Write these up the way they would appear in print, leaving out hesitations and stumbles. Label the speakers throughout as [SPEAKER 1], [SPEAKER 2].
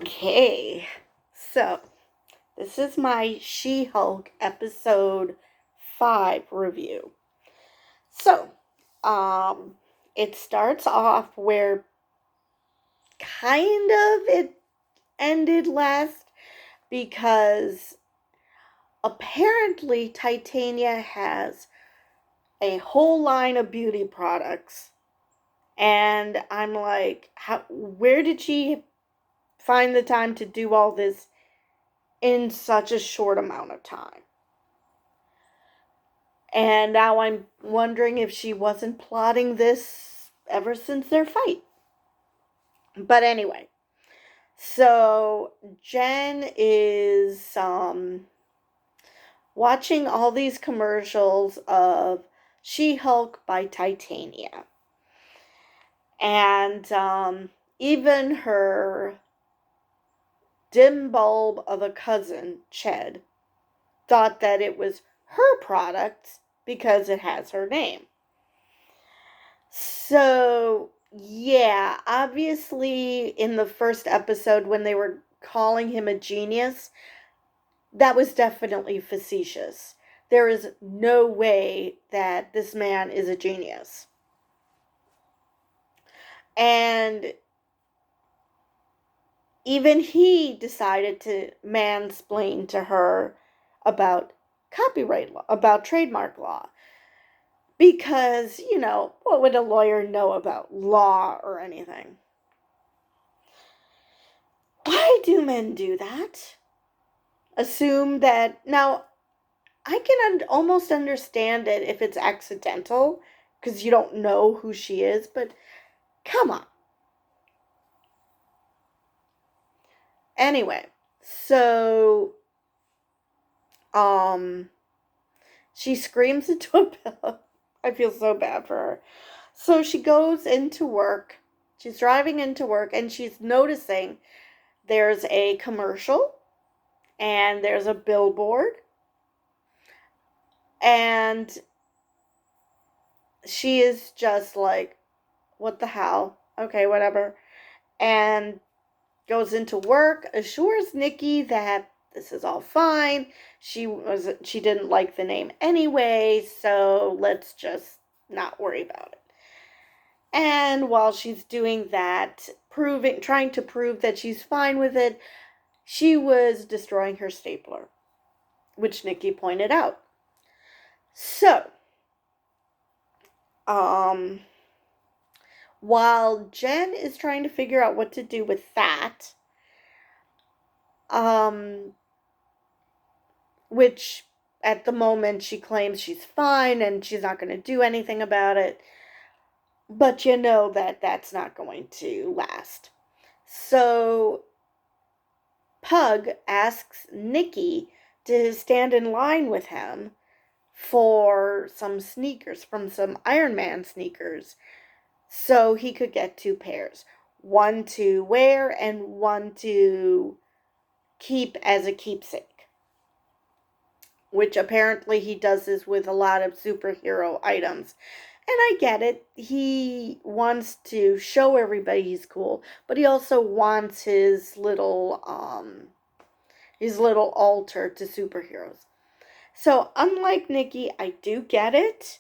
[SPEAKER 1] Okay, so this is my She-Hulk episode 5 review. So, it starts off where kind of it ended last because apparently Titania has a whole line of beauty products. And I'm like, where did she find the time to do all this in such a short amount of time? And now I'm wondering if she wasn't plotting this ever since their fight. But anyway, so Jen is watching all these commercials of She-Hulk by Titania. And even her dim bulb of a cousin, Ched, thought that it was her product because it has her name. So, yeah, obviously in the first episode when they were calling him a genius, that was definitely facetious. There is no way that this man is a genius. And even he decided to mansplain to her about copyright law, about trademark law. Because, what would a lawyer know about law or anything? Why do men do that? Assume that. Now, I can almost understand it if it's accidental, because you don't know who she is, but come on. Anyway, so, she screams into a pillow. I feel so bad for her. So she goes into work. She's driving into work and she's noticing there's a commercial and there's a billboard. And she is just like, what the hell? Okay, whatever. And goes into work, assures Nikki that this is all fine. She didn't like the name anyway, so let's just not worry about it. And while she's doing that, trying to prove that she's fine with it, she was destroying her stapler, which Nikki pointed out. So, while Jen is trying to figure out what to do with that, which at the moment she claims she's fine and she's not going to do anything about it, but you know that that's not going to last. So Pug asks Nikki to stand in line with him for some sneakers, from some Iron Man sneakers, so he could get 2 pairs. One to wear and one to keep as a keepsake. Which apparently he does this with a lot of superhero items. And I get it. He wants to show everybody he's cool, but he also wants his little altar to superheroes. So, unlike Nikki, I do get it.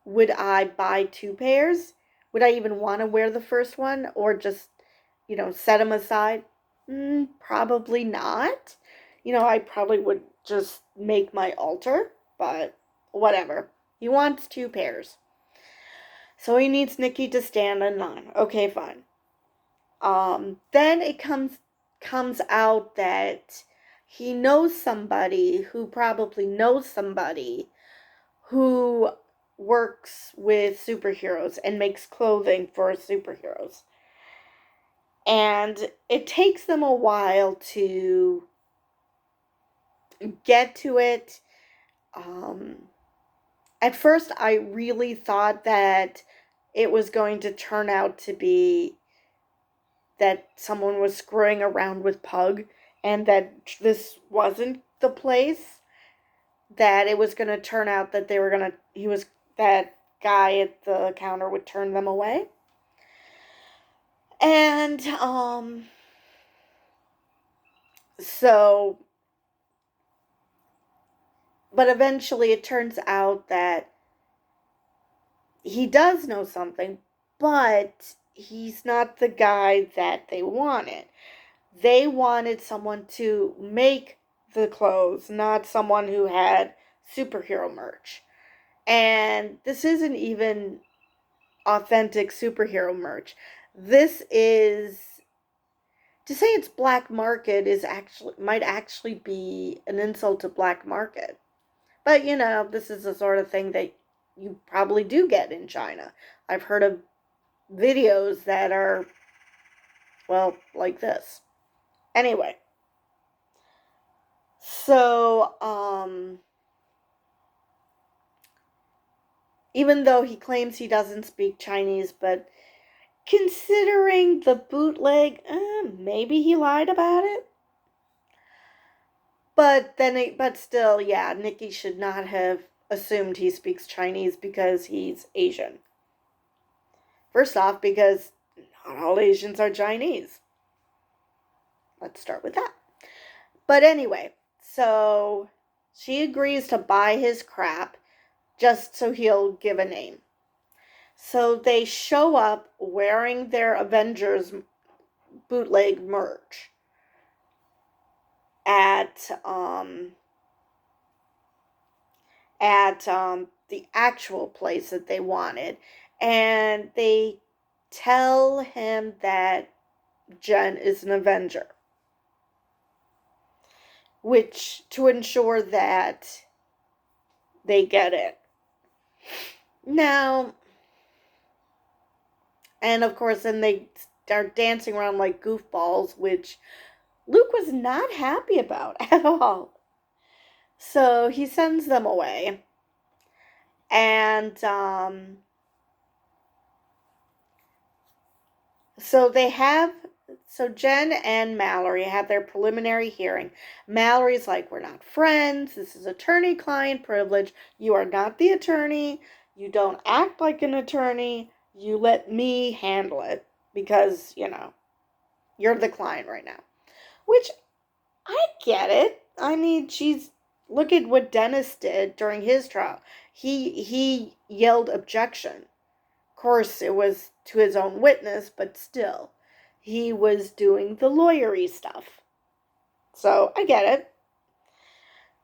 [SPEAKER 1] Would I buy 2 pairs? Would I even want to wear the first one or just, set them aside? Probably not. I probably would just make my altar, but whatever. He wants 2 pairs. So he needs Nikki to stand in line. Okay, fine. Then it comes out that he knows somebody who probably knows somebody who works with superheroes and makes clothing for superheroes. And it takes them a while to get to it. At first, I really thought that it was going to turn out to be that someone was screwing around with Pug and that this wasn't the place. That it was going to turn out that that guy at the counter would turn them away. And, So, but eventually it turns out that he does know something, but he's not the guy that they wanted. They wanted someone to make the clothes, not someone who had superhero merch. And this isn't even authentic superhero merch. This is, to say it's black market is actually, might actually be an insult to black market. But this is the sort of thing that you probably do get in China. I've heard of videos that are, well, like this. Anyway, so even though he claims he doesn't speak Chinese, but considering the bootleg, maybe he lied about it. But still, yeah, Nikki should not have assumed he speaks Chinese because he's Asian. First off, because not all Asians are Chinese. Let's start with that. But anyway, so she agrees to buy his crap just so he'll give a name. So they show up wearing their Avengers bootleg merch at the actual place that they wanted, and they tell him that Jen is an Avenger, which to ensure that they get it. Now, and of course, then they start dancing around like goofballs, which Luke was not happy about at all. So he sends them away. And so Jen and Mallory have their preliminary hearing. Mallory's like, we're not friends. This is attorney-client privilege. You are not the attorney. You don't act like an attorney. You let me handle it because, you're the client right now. Which, I get it. I mean, look at what Dennis did during his trial. He yelled objection. Of course, it was to his own witness, but still, he was doing the lawyery stuff. So I get it.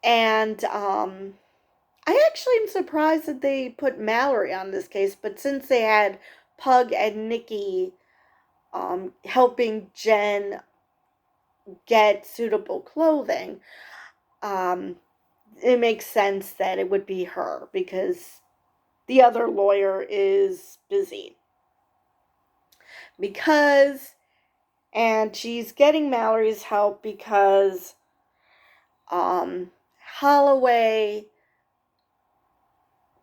[SPEAKER 1] And I actually am surprised that they put Mallory on this case, but since they had Pug and Nikki helping Jen get suitable clothing, it makes sense that it would be her because the other lawyer is busy. And she's getting Mallory's help because Holloway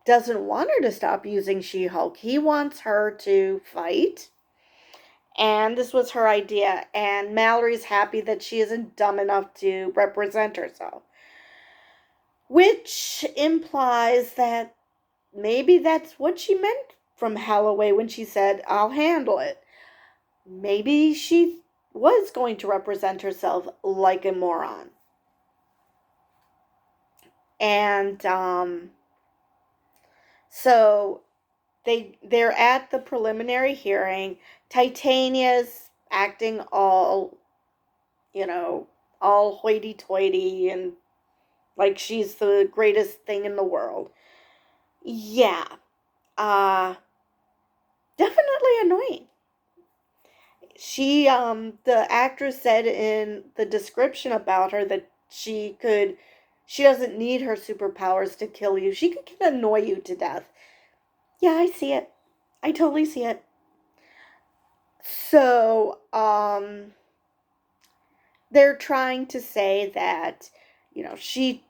[SPEAKER 1] doesn't want her to stop using She-Hulk. He wants her to fight. And this was her idea. And Mallory's happy that she isn't dumb enough to represent herself. Which implies that maybe that's what she meant from Holloway when she said, I'll handle it. Maybe she was going to represent herself like a moron. And so they're at the preliminary hearing. Titania's acting all hoity-toity and like she's the greatest thing in the world. Yeah. Definitely annoying. She, the actress said in the description about her that she doesn't need her superpowers to kill you. She can annoy you to death. Yeah, I see it. I totally see it. So, they're trying to say that, she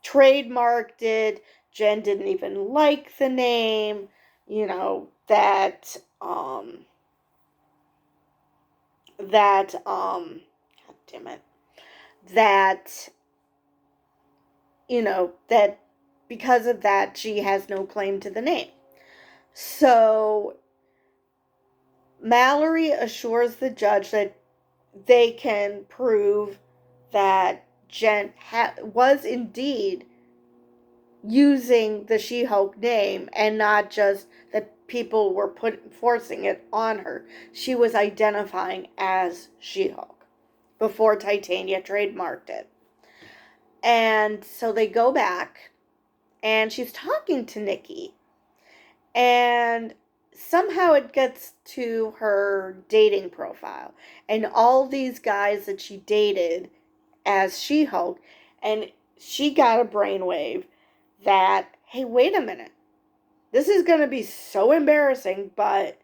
[SPEAKER 1] trademarked it. Jen didn't even like the name, that God damn it, that that because of that she has no claim to the name. So Mallory assures the judge that they can prove that Jen was indeed using the She-Hulk name and not just that people were forcing it on her. She was identifying as She-Hulk before Titania trademarked it. And so they go back and she's talking to Nikki. And somehow it gets to her dating profile and all these guys that she dated as She-Hulk, and she got a brainwave that, hey, wait a minute, this is going to be so embarrassing, but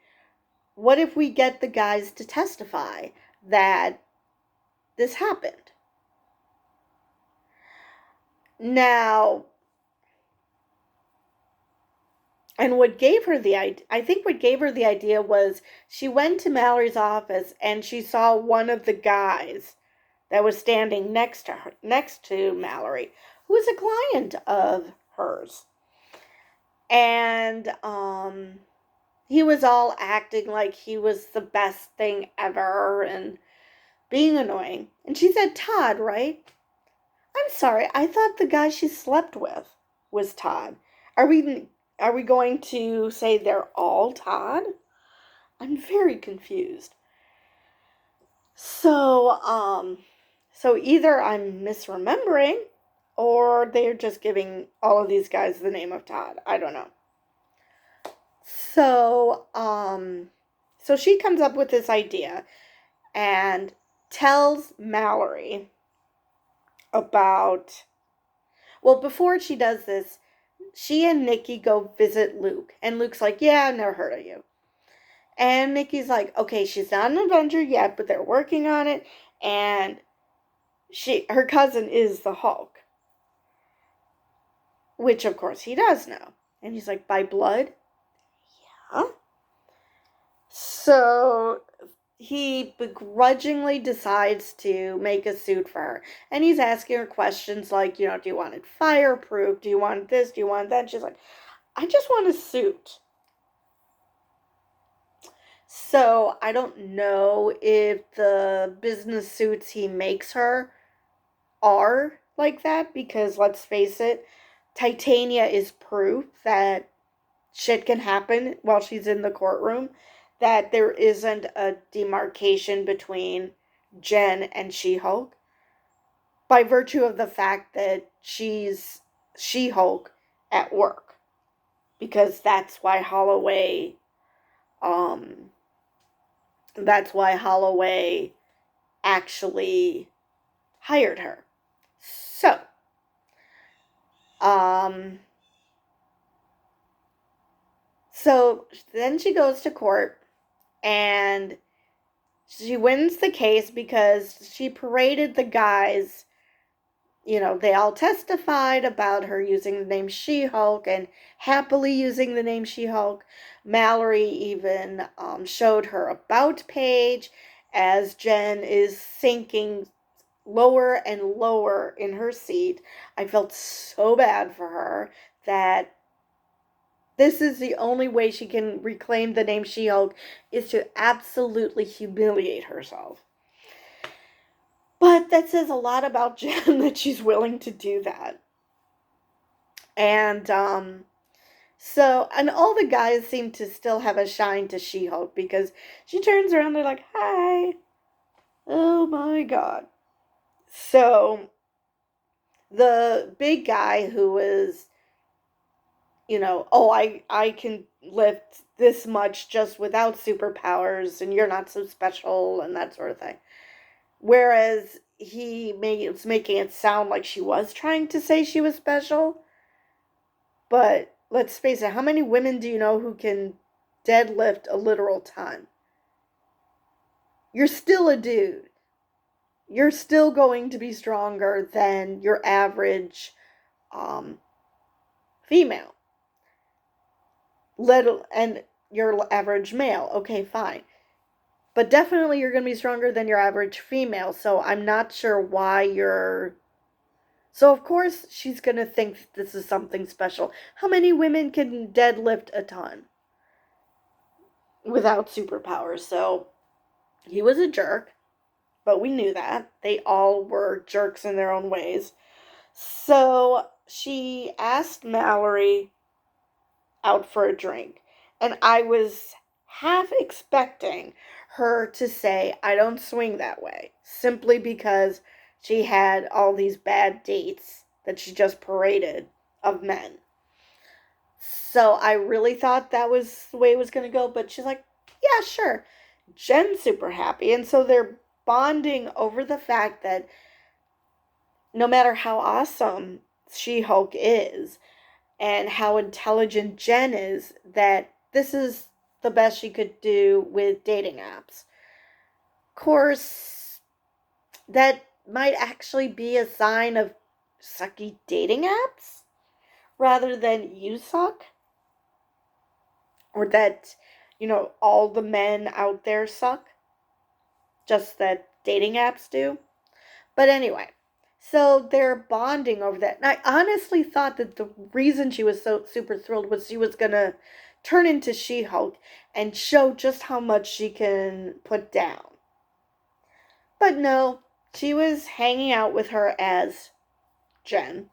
[SPEAKER 1] what if we get the guys to testify that this happened? Now, and what gave her the idea, I think what gave her the idea was she went to Mallory's office and she saw one of the guys that was standing next to Mallory, who was a client of hers. And he was all acting like he was the best thing ever and being annoying. And she said, Todd, right? I'm sorry, I thought the guy she slept with was Todd. Are we going to say they're all Todd? I'm very confused. So either I'm misremembering or they're just giving all of these guys the name of Todd. I don't know. So she comes up with this idea and tells Mallory about, well, before she does this, she and Nikki go visit Luke. And Luke's like, yeah, I've never heard of you. And Nikki's like, okay, she's not an Avenger yet, but they're working on it. And her cousin is the Hulk. Which, of course, he does know. And he's like, by blood? Yeah. So he begrudgingly decides to make a suit for her. And he's asking her questions like, do you want it fireproof? Do you want this? Do you want that? And she's like, I just want a suit. So I don't know if the business suits he makes her are like that, because let's face it, Titania is proof that shit can happen while she's in the courtroom, that there isn't a demarcation between Jen and She-Hulk by virtue of the fact that she's She-Hulk at work, because that's why Holloway actually hired her. So then she goes to court and she wins the case because she paraded the guys. They all testified about her using the name She-Hulk and happily using the name She-Hulk. Mallory even showed her about page as Jen is sinking lower and lower in her seat. I felt so bad for her that this is the only way she can reclaim the name She-Hulk, is to absolutely humiliate herself. But that says a lot about Jen that she's willing to do that. And and all the guys seem to still have a shine to She-Hulk, because she turns around, they're like, hi. Oh my god. So the big guy who is, I can lift this much just without superpowers and you're not so special and that sort of thing. Whereas he was making it sound like she was trying to say she was special. But let's face it, how many women do you know who can deadlift a literal ton? You're still a dude. You're still going to be stronger than your average female. And your average male. Okay, fine. But definitely you're going to be stronger than your average female. So I'm not sure why you're... So of course she's going to think this is something special. How many women can deadlift a ton without superpowers? So he was a jerk. but we knew that. They all were jerks in their own ways. So she asked Mallory out for a drink. And I was half expecting her to say, I don't swing that way, simply because she had all these bad dates that she just paraded of men. So I really thought that was the way it was going to go, but she's like, yeah, sure. Jen's super happy. And so they're bonding over the fact that no matter how awesome She Hulk is, and how intelligent Jen is, that this is the best she could do with dating apps. Of course, that might actually be a sign of sucky dating apps rather than you suck, or that, all the men out there suck, just that dating apps do. But anyway, so they're bonding over that. And I honestly thought that the reason she was so super thrilled was she was going to turn into She Hulk and show just how much she can put down. But no, she was hanging out with her as Jen.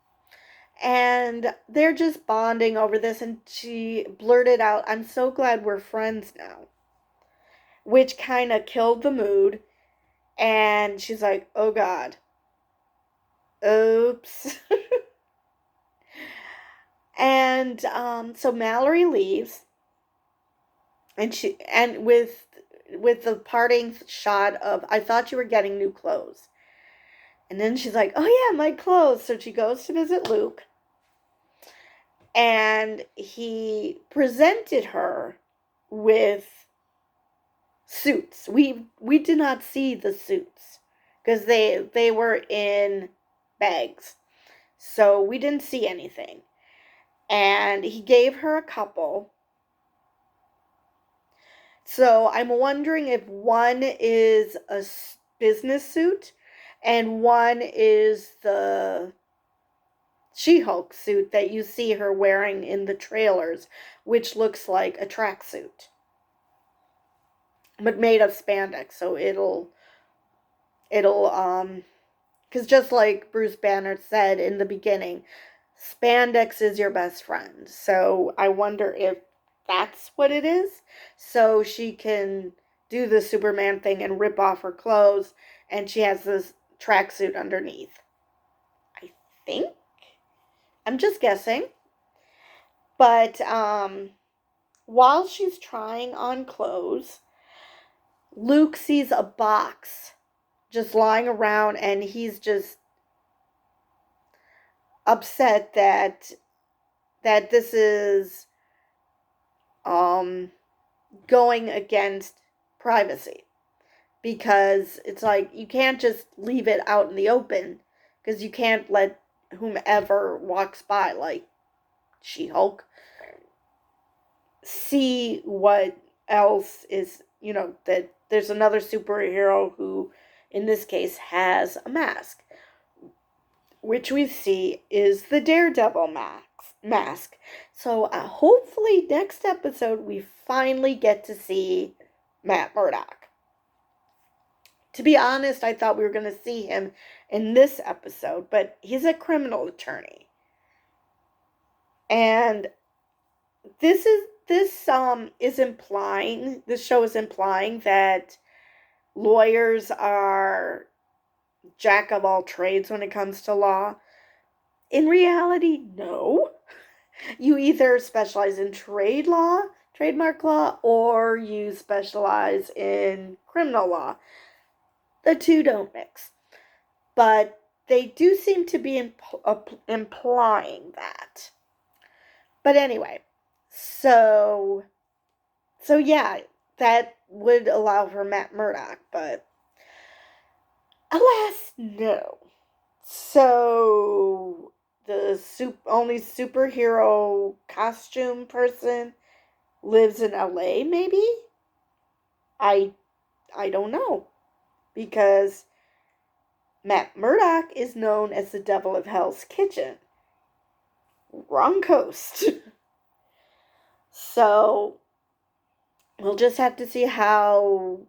[SPEAKER 1] And they're just bonding over this. And she blurted out, I'm so glad we're friends now. Which kind of killed the mood. And she's like, oh God. Oops. And so Mallory leaves, and with the parting shot of, I thought you were getting new clothes. And then she's like, oh yeah, my clothes. So she goes to visit Luke, and he presented her with suits. We did not see the suits because they were in bags. So we didn't see anything. And he gave her a couple. So I'm wondering if one is a business suit and one is the She-Hulk suit that you see her wearing in the trailers, which looks like a tracksuit, but made of spandex. So because just like Bruce Banner said in the beginning, spandex is your best friend. So I wonder if that's what it is. So she can do the Superman thing and rip off her clothes, and she has this tracksuit underneath. I think. I'm just guessing. But while she's trying on clothes, Luke sees a box just lying around, and he's just upset that this is going against privacy, because it's like you can't just leave it out in the open, because you can't let whomever walks by, like She-Hulk, see what else is, that there's another superhero who in this case has a mask, which we see is the Daredevil mask. So hopefully next episode we finally get to see Matt Murdock. To be honest, I thought we were going to see him in this episode, but he's a criminal attorney. And this show is implying that lawyers are jack of all trades when it comes to law. In reality, no. You either specialize in trademark law, or you specialize in criminal law. The two don't mix. But they do seem to be implying that. But anyway, so yeah, that would allow for Matt Murdock, but alas, no. So the only superhero costume person lives in LA, maybe? I don't know. Because Matt Murdock is known as the Devil of Hell's Kitchen. Wrong coast. So we'll just have to see how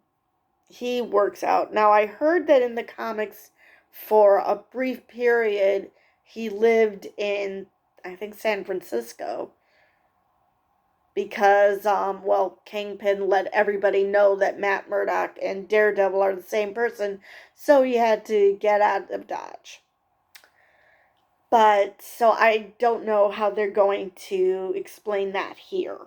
[SPEAKER 1] he works out. Now, I heard that in the comics, for a brief period, he lived in, I think, San Francisco. Because, well, Kingpin let everybody know that Matt Murdock and Daredevil are the same person, so he had to get out of Dodge. But, so I don't know how they're going to explain that here.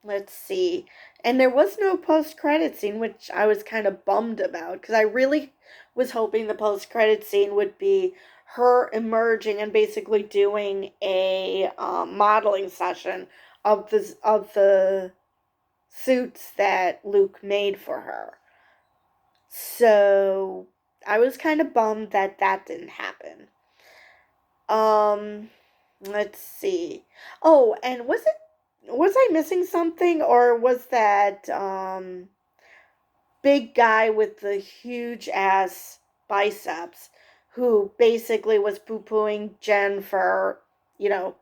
[SPEAKER 1] Let's see. And there was no post-credit scene, which I was kind of bummed about, because I really was hoping the post-credit scene would be her emerging and basically doing a modeling session of the suits that Luke made for her. So I was kind of bummed that that didn't happen. Um, let's see. Oh, and was I missing something, or was that big guy with the huge ass biceps who basically was poo-pooing Jen for, you know,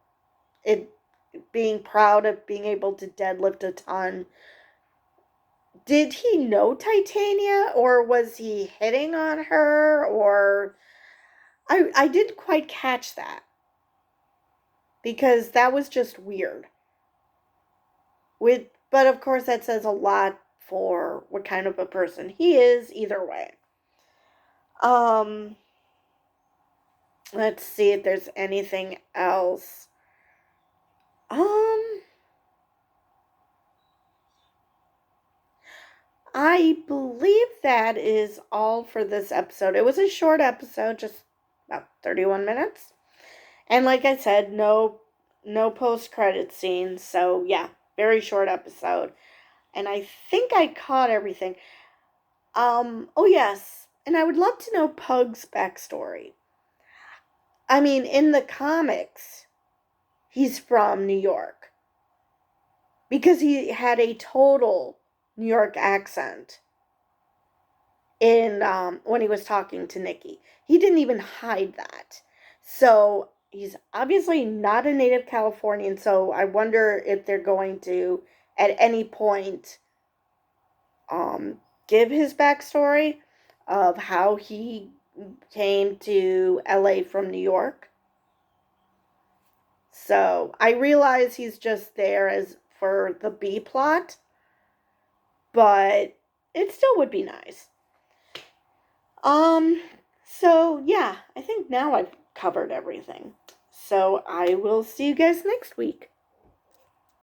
[SPEAKER 1] it being proud of being able to deadlift a ton? Did he know Titania, or was he hitting on her, or I didn't quite catch that, because that was just weird. But of course that says a lot for what kind of a person he is either way. Um let's see if there's anything else. Um I believe that is all for this episode. It was a short episode, just about 31 minutes. And like I said, no post-credit scenes. So yeah, very short episode. And I think I caught everything. Oh yes. And I would love to know Pug's backstory. I mean, in the comics, he's from New York. Because he had a total New York accent in when he was talking to Nikki. He didn't even hide that. So he's obviously not a native Californian, so I wonder if they're going to at any point give his backstory of how he came to LA from New York. So I realize he's just there as for the B plot, but it still would be nice. So yeah, I think now I've covered everything. So I will see you guys next week.